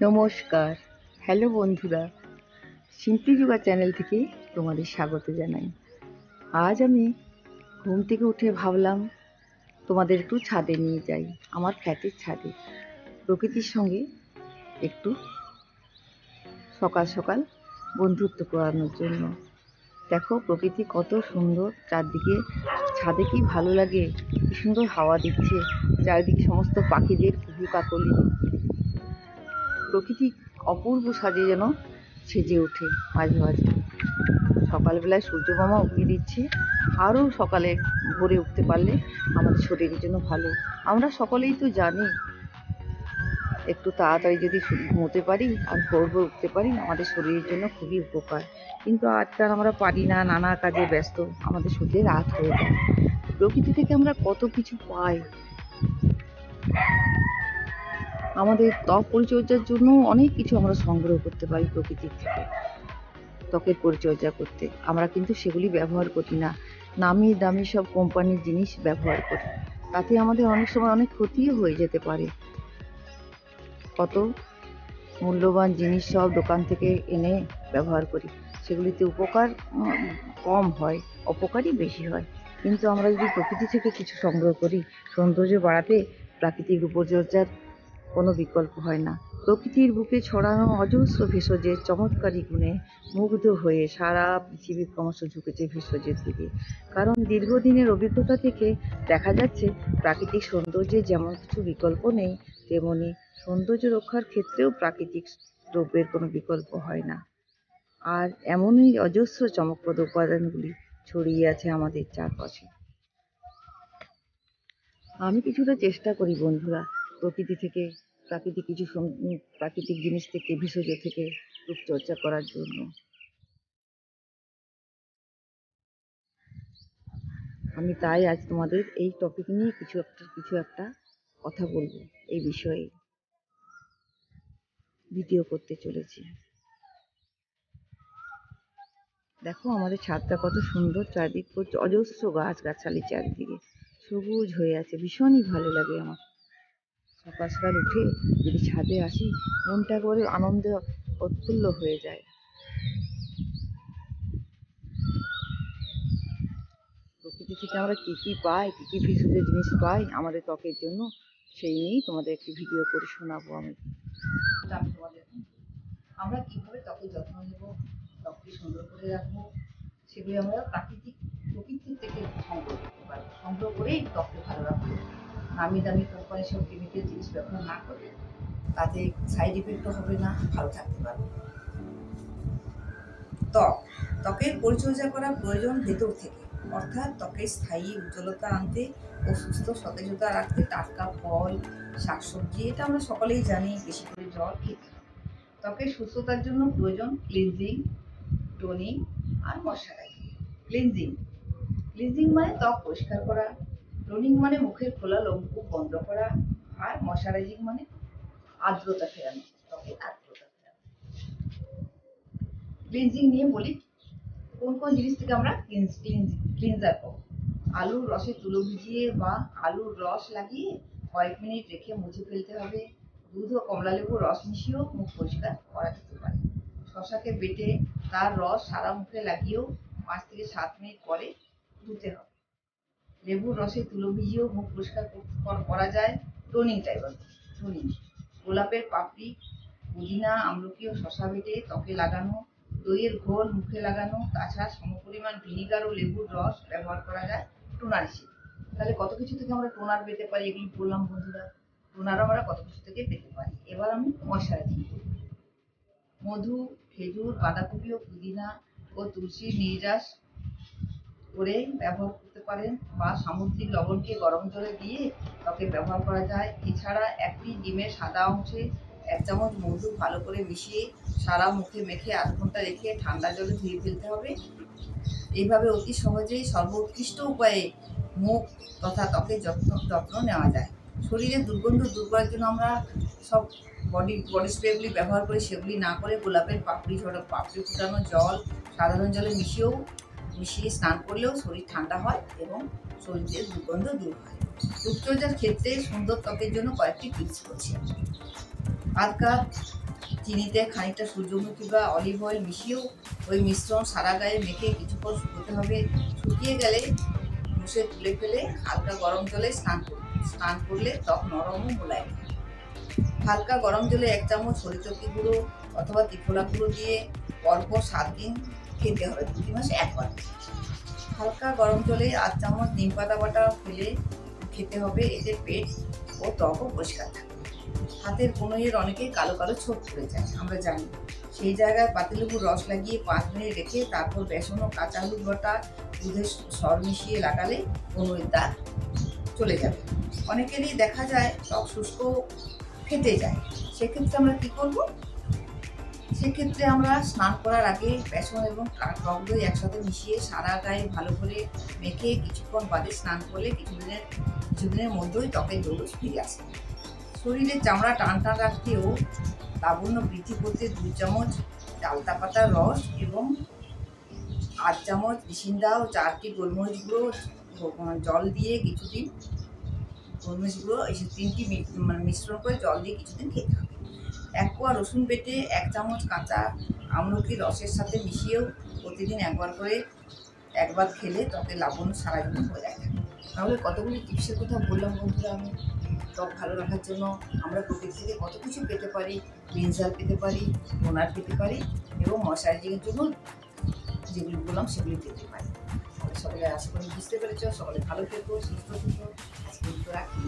নমস্কার, হ্যালো বন্ধুরা, simply yoga channel থেকে তোমাদের স্বাগত জানাই। আজ আমি ঘুম থেকে উঠে ভাবলাম তোমাদের একটু ছাদে নিয়ে যাই, আমার ফ্ল্যাটের ছাদে, প্রকৃতির সঙ্গে একটু সকাল সকাল বন্ধুত্ব করানোর জন্য। দেখো প্রকৃতি কত সুন্দর, চারদিকে ছাদে কি ভালো লাগে, কি সুন্দর হাওয়া দিচ্ছে, চারিদিকে সমস্ত পাখিদের কুহু কাকলি, প্রকৃতি অপূর্ব সাজে যেন সেজে ওঠে মাঝে মাঝে। সকালবেলায় সূর্যমামা উঁকি দিচ্ছে, আরও সকালে ভোরে উঠতে পারলে আমাদের শরীরের জন্য ভালো। আমরা সকলেই তো জানি একটু তাড়াতাড়ি যদি ঘুমোতে পারি আর ভোর ভোর উঠতে পারি আমাদের শরীরের জন্য খুবই উপকার, কিন্তু আজকাল আমরা পারি না, নানা কাজে ব্যস্ত, আমাদের শরীরে রাত হয়ে যায়। প্রকৃতি থেকে আমরা কত কিছু পাই, আমাদের ত্বক পরিচর্যার জন্য অনেক কিছু আমরা সংগ্রহ করতে পারি প্রকৃতির থেকে। ত্বকের পরিচর্যা করতে আমরা কিন্তু সেগুলি ব্যবহার করি না, নামি দামি সব কোম্পানির জিনিস ব্যবহার করি, তাতে আমাদের অনেক সময় অনেক ক্ষতিও হয়ে যেতে পারে। কত মূল্যবান জিনিস সব দোকান থেকে এনে ব্যবহার করি, সেগুলিতে উপকার কম হয়, অপকারই বেশি হয়। কিন্তু আমরা যদি প্রকৃতি থেকে কিছু সংগ্রহ করি, সৌন্দর্য বাড়াতে প্রাকৃতিক রূপচর্যার কোনো বিকল্প হয় না। প্রকৃতির বুকে ছড়ানো অজস্র ভেষজের চমৎকারী গুণে মুগ্ধ হয়ে সারা পৃথিবী ক্রমশ ঝুঁকেছে ভেষজের দিকে। কারণ দীর্ঘদিনের অভিজ্ঞতা থেকে দেখা যাচ্ছে প্রাকৃতিক সৌন্দর্যের যেমন কিছু বিকল্প নেই, তেমনি সৌন্দর্য রক্ষার ক্ষেত্রেও প্রাকৃতিক দ্রব্যের কোনো বিকল্প হয় না। আর এমনই অজস্র চমকপ্রদ উপাদানগুলি ছড়িয়ে আছে আমাদের চারপাশে। আমি কিছুটা চেষ্টা করি বন্ধুরা, প্রকৃতি থেকে প্রাকৃতিক জিনিস থেকে, ভেষজ থেকে রূপচর্চা করার জন্য। আমি তাই আজ তোমাদের এই টপিক নিয়ে কিছু একটা কথা বলবো, এই বিষয়ে ভিডিও করতে চলেছি। দেখো আমাদের ছাদটা কত সুন্দর, চারদিক অজস্র গাছগাছালি, চারিদিকে সবুজ হয়ে আছে, ভীষণই ভালো লাগে আমার। সকাল সকাল উঠে যদি ছাদে আসি, মনটা করে আনন্দে উৎফুল্ল হয়ে যায়। প্রকৃতি থেকে আমরা কী কী পাই, কী কী ভেষজ জিনিস পাই আমাদের ত্বকের জন্য, সেই নিয়েই তোমাদের একটি ভিডিও করে শোনাবো আমি। আমরা কীভাবে ত্বকের যত্ন নেব, ত্বককে সুন্দর করে রাখবো, সেগুলি আমরা প্রকৃতির থেকে সংগ্রহ করতে পারবো। সংগ্রহ করেই ত্বককে ভালো রাখবো। নামি দামি কোম্পানির সব কেমিক্যাল জিনিস ব্যবহার না করে, তাতে সাইড ইফেক্টও হবে না, ভালো থাকতে পারবো। ত্বকের পরিচর্যা করা প্রয়োজন ভেতর থেকে, অর্থাৎ ত্বকের স্থায়ী উজ্জ্বলতা আনতে ও সুস্থ সতেজতা রাখতে টাটকা ফল, শাকসবজি, এটা আমরা সকলেই জানি, বেশি করে জল খেতে হবে। ত্বকের সুস্থতার জন্য প্রয়োজন ক্লিনজিং, টোনিং আর ময়শ্চারাইজিং। ক্লিনজিং মানে ত্বক পরিষ্কার করা, টোনিং মানে মুখের খোলা লোমকূপ বন্ধ করা, আর ময়শ্চারাইজিং মানে আর্দ্রতা ফেরানো, ত্বকের আর্দ্রতা ফেরানো। ক্লিনজিং নিয়ে বলি, কোন কোন জিনিস থেকে আমরা ক্লিনজার পাবো। আলুর রসে তুলো ভিজিয়ে বা আলুর রস লাগিয়ে কয়েক মিনিট রেখে মুছে ফেলতে হবে। দুধ ও কমলা লেবুর রস মিশিয়েও মুখ পরিষ্কার করা যেতে পারে। শশাকে বেটে তার রস সারা মুখে লাগিয়েও 5 থেকে 7 মিনিট পরে ধুতে হবে। লেবুর রসে তুলো ভিজিয়েও মুখ পরিষ্কার করা যায়। টোনিং গোলাপের পাপড়ি, পুদিনা, আমলকি ও শশা বেটে ত্বকে লাগানো, দইয়ের ঘোল মুখে লাগানো, তাছাড়া সমপরিমাণ ভিনিগার ও লেবুর রস ব্যবহার করা যায় টোনার হিসেবে। তাহলে কত কিছু থেকে আমরা টোনার পেতে পারি, এগুলি বললাম বন্ধুরা। টোনার আমরা কত কিছু থেকে পেতে পারি। এবার আমি ময়শ্চারাইজিং করব। মধু, খেজুর, বাঁধাকপি ও পুদিনা ও তুলসীর নির্যাস করে ব্যবহার করতে পারেন, বা সামুদ্রিক লবণকে গরম জলে দিয়ে ত্বকে ব্যবহার করা যায়। এছাড়া একটি ডিমের সাদা অংশে 1 চামচ মধু ভালো করে মিশিয়ে সারা মুখে মেখে আধ ঘন্টা রেখে ঠান্ডা জলে ধুয়ে ফেলতে হবে। এইভাবে অতি সহজেই সর্বোৎকৃষ্ট উপায়ে মুখ তথা ত্বকের যত্ন নেওয়া যায়। শরীরের দুর্গন্ধ দূর করার জন্য আমরা সব বডি স্প্রেগুলি ব্যবহার করি, সেগুলি না করে গোলাপের পাপড়ি ফুটানো জল সাধারণ জলে মিশিয়ে স্নান করলেও শরীর ঠান্ডা হয় এবং শরীরের দুর্গন্ধ দূর হয়। রূপচর্যার ক্ষেত্রে সুন্দর ত্বকের জন্য কয়েকটি টিপস বলছি। 1 কাপ চিনিতে খানিকটা সূর্যমুখী বা অলিভ অয়েল মিশিয়েও ওই মিশ্রণ সারা গায়ে মেখে কিছুক্ষণ শুকোতে হবে। শুকিয়ে গেলে মুছে তুলে ফেলে হালকা গরম জলে স্নান করুন। স্নান করলে ত্বক নরম ও মোলায়েম হয়। হালকা গরম জলে 1 চামচ হরিতকি গুঁড়ো অথবা ত্রিফলা গুঁড়ো দিয়ে পরপর 7 দিন খেতে হবে, প্রতি মাসে একবার। হালকা গরম জলে 8 চামচ নিম পাতা বাটা ফেলে খেতে হবে, এতে পেট ও ত্বকও পরিষ্কার থাকে। হাতের কনুইয়ের অনেকেই কালো কালো ছোপ পড়ে যায়, আমরা জানি। সেই জায়গায় পাতিলেবুর রস লাগিয়ে 5 মিনিট রেখে তারপর বেসন ও কাঁচা হলুদ বাটা দুধের সর মিশিয়ে লাগালে কনুইয়ের দাগ চলে যাবে। অনেকেরই দেখা যায় ত্বক শুষ্ক ফেটে যায়, সেক্ষেত্রে আমরা কি করব? সেক্ষেত্রে আমরা স্নান করার আগে বেসন এবং টক দই একসাথে মিশিয়ে সারা গায়ে ভালো করে মেখে কিছুক্ষণ বাদে স্নান করলে কিছুদিনের মধ্যেই ত্বকের জৌলুস ফিরে আসে। শরীরের চামড়া টান টান রাখতেও লাবণ্য বৃদ্ধি করতে 2 চামচ চালতা পাতার রস এবং 8 চামচ রিসিন্দা ও 4টি গোলমরিচ গুঁড়ো জল দিয়ে কিছুদিন, গোলমরিচ গুঁড়ো এই 3টি মিশ্রণ করে জল দিয়ে কিছুদিন খেতে হবে। 1 কোয়া রসুন বেটে 1 চামচ কাঁচা আমলকির রসের সাথে মিশিয়েও প্রতিদিন একবার খেলে ত্বকের লাবণ্য সারা জীবন বজায় থাকে। তাহলে কতগুলি টিপসের কথা বললাম বন্ধুরা আমি। ত্বক ভালো রাখার জন্য আমরা প্রকৃতি থেকে কত কিছু পেতে পারি, ক্লিনজার পেতে পারি, টোনার পেতে পারি এবং ময়শ্চারাইজিংয়ের জন্য যেগুলি বললাম সেগুলি পেতে পারি। সকলে আশা করি বুঝতে পেরেছ। সকলে ভালো থেকো, সুস্থ থেকো। আজকে রাখি।